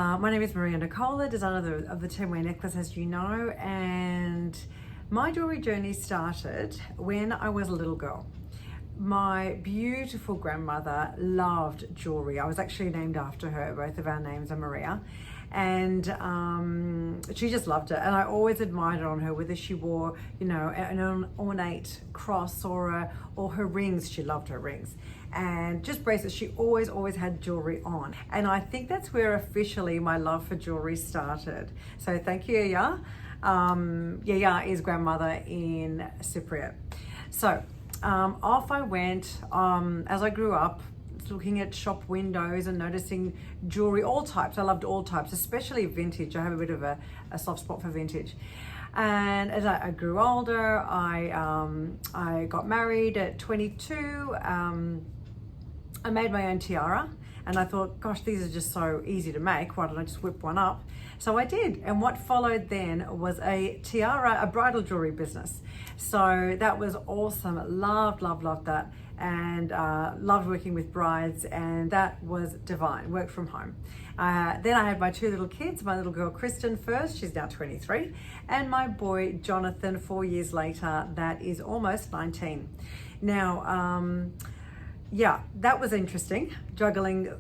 My name is Maria Nicola, designer of the 10-way necklace, as you know, and my jewelry journey started when I was a little girl. My beautiful grandmother loved jewelry. I was actually named after her. Both of our names are Maria. And she just loved it. And I always admired it on her, whether she wore, an ornate cross or her rings. She loved her rings. And just bracelets. She always had jewelry on. And I think that's where officially my love for jewelry started. So thank you, Yaya. Yaya is grandmother in Cypriot. So off I went as I grew up, looking at shop windows and noticing jewelry, all types. I loved all types, especially vintage. I have a bit of a soft spot for vintage. And as I grew older, I got married at 22. I made my own tiara, and I thought, gosh, these are just so easy to make. Why don't I just whip one up? So I did. And what followed then was a bridal jewelry business. So that was awesome. Loved that. And loved working with brides, and that was divine. Worked from home. Then I had my two little kids, my little girl Kristen first, she's now 23, and my boy Jonathan 4 years later, that is almost 19. Now, that was interesting, juggling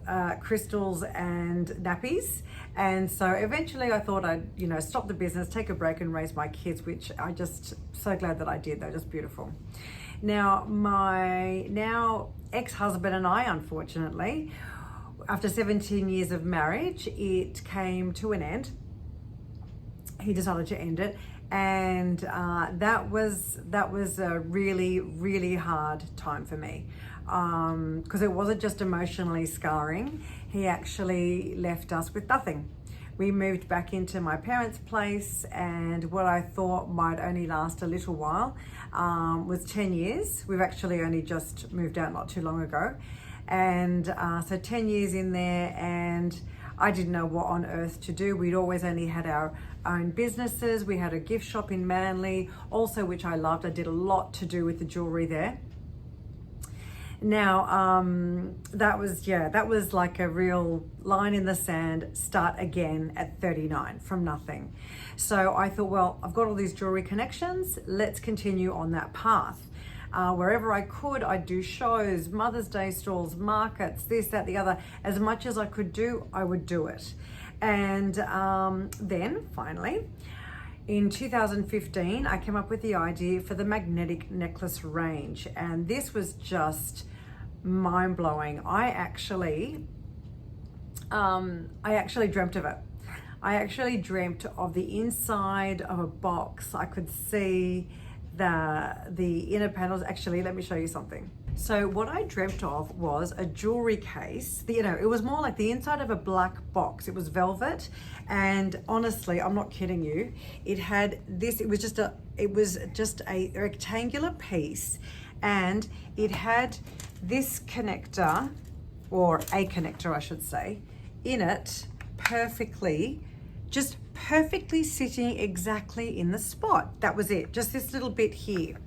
crystals and nappies. And so eventually I thought I'd, stop the business, take a break and raise my kids, which I just so glad that I did. They're just beautiful. Now, my now ex-husband and I, unfortunately, after 17 years of marriage, it came to an end. He decided to end it. And that was a really hard time for me, because it wasn't just emotionally scarring. He actually left us with nothing. We moved back into my parents' place, and what I thought might only last a little while was 10 years. We've actually only just moved out not too long ago. And so 10 years in there, and I didn't know what on earth to do. We'd always only had our own businesses. We had a gift shop in Manly, also, which I loved. I did a lot to do with the jewelry there. Now, that was like a real line in the sand, start again at 39 from nothing. So I thought, well, I've got all these jewelry connections. Let's continue on that path. Wherever I could, I'd do shows, Mother's Day stalls, markets, this, that, the other. As much as I could do, I would do it. And then finally, in 2015, I came up with the idea for the magnetic necklace range. And this was just mind-blowing. I actually dreamt of it. I actually dreamt of the inside of a box. I could see the inner panels. Actually, let me show you something. So what I dreamt of was a jewelry case. It was more like the inside of a black box. It was velvet, and honestly, I'm not kidding you. It had this. It was just a rectangular piece, and it had this connector, or a connector, I should say, in it perfectly sitting exactly in the spot. That was it, just this little bit here.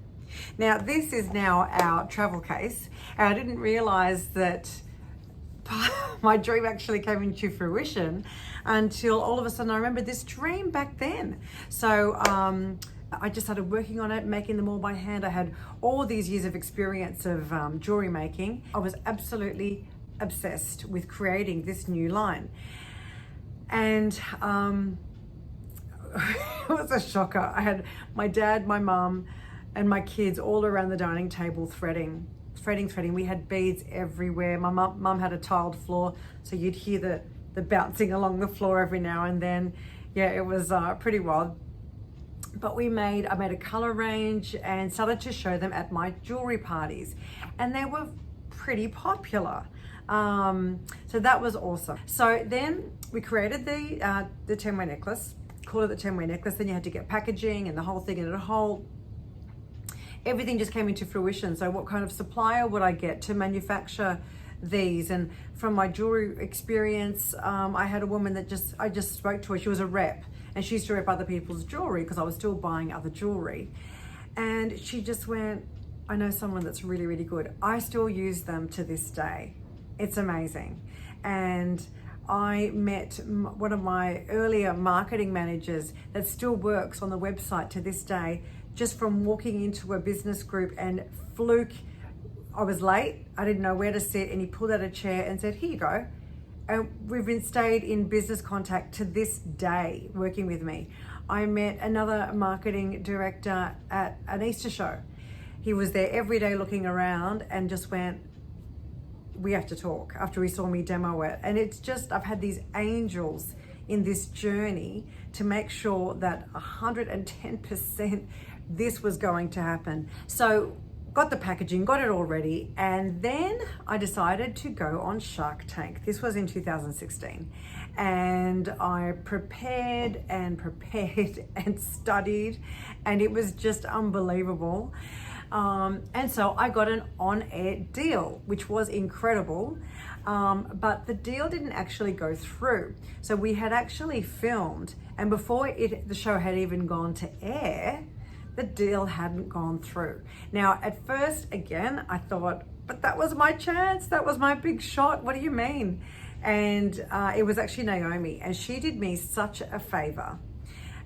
Now, this is now our travel case, and I didn't realize that my dream actually came into fruition until all of a sudden I remembered this dream back then. So I just started working on it, making them all by hand. I had all these years of experience of jewelry making. I was absolutely obsessed with creating this new line. And it was a shocker. I had my dad, my mum, and my kids all around the dining table threading. We had beads everywhere. My mum had a tiled floor, so you'd hear the bouncing along the floor every now and then. Yeah, it was pretty wild. But I made a color range and started to show them at my jewelry parties, and they were pretty popular. So that was awesome. So then we created the 10-way necklace, called it the 10-way necklace. Then you had to get packaging and the whole thing, and everything just came into fruition. So what kind of supplier would I get to manufacture these? And from my jewelry experience, I had a woman that I just spoke to her. She was a rep, and she used to rep other people's jewelry because I was still buying other jewelry. And she just went, I know someone that's really good. I still use them to this day. It's amazing. And I met one of my earlier marketing managers that still works on the website to this day, just from walking into a business group and fluke. I was late, I didn't know where to sit, and he pulled out a chair and said, "Here you go." And we've stayed in business contact to this day, working with me. I met another marketing director at an Easter show. He was there every day looking around and just went, "We have to talk," after he saw me demo it. And it's just, I've had these angels in this journey to make sure that 110% this was going to happen. So got the packaging, got it all ready, and then I decided to go on Shark Tank. This was in 2016, and I prepared and studied, and it was just unbelievable. And so I got an on-air deal, which was incredible, but the deal didn't actually go through. So we had actually filmed, and before the show had even gone to air, the deal hadn't gone through. Now, at first, again, I thought, but that was my chance. That was my big shot. What do you mean? And it was actually Naomi, and she did me such a favor.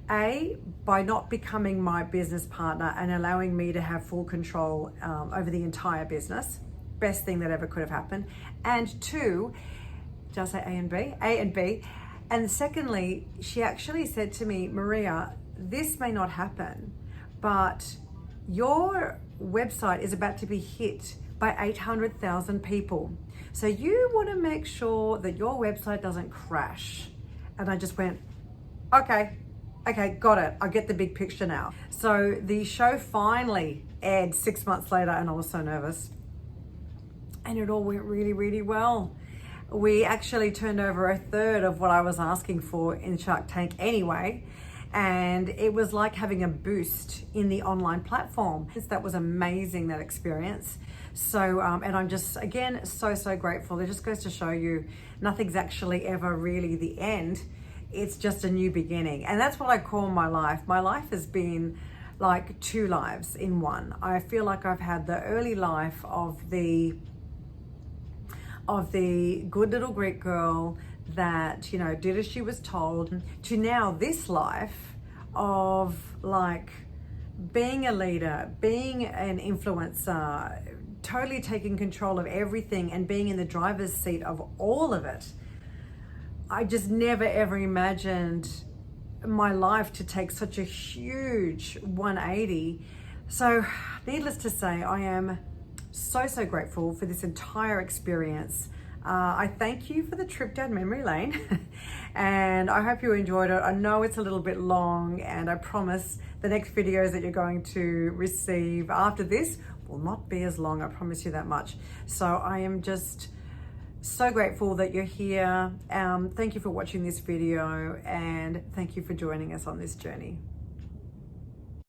By not becoming my business partner and allowing me to have full control over the entire business. Best thing that ever could have happened. And two, did I say A and B? A and B. And secondly, she actually said to me, "Maria, this may not happen, but your website is about to be hit by 800,000 people. So you want to make sure that your website doesn't crash." And I just went, okay, got it. I get the big picture now. So the show finally aired 6 months later, and I was so nervous. And it all went really, really well. We actually turned over a third of what I was asking for in Shark Tank anyway. And it was like having a boost in the online platform. That was amazing, that experience. So, and I'm just, again, so grateful. It just goes to show you nothing's actually ever really the end. It's just a new beginning. And that's what I call my life. My life has been like two lives in one. I feel like I've had the early life of the good little Greek girl that, you know, did as she was told, to now this life of like being a leader, being an influencer, totally taking control of everything and being in the driver's seat of all of it. I just never ever imagined my life to take such a huge 180. So needless to say, I am so grateful for this entire experience. I thank you for the trip down memory lane and I hope you enjoyed it. I know it's a little bit long, and I promise the next videos that you're going to receive after this will not be as long. I promise you that much. So I am just so grateful that you're here. Thank you for watching this video, and thank you for joining us on this journey.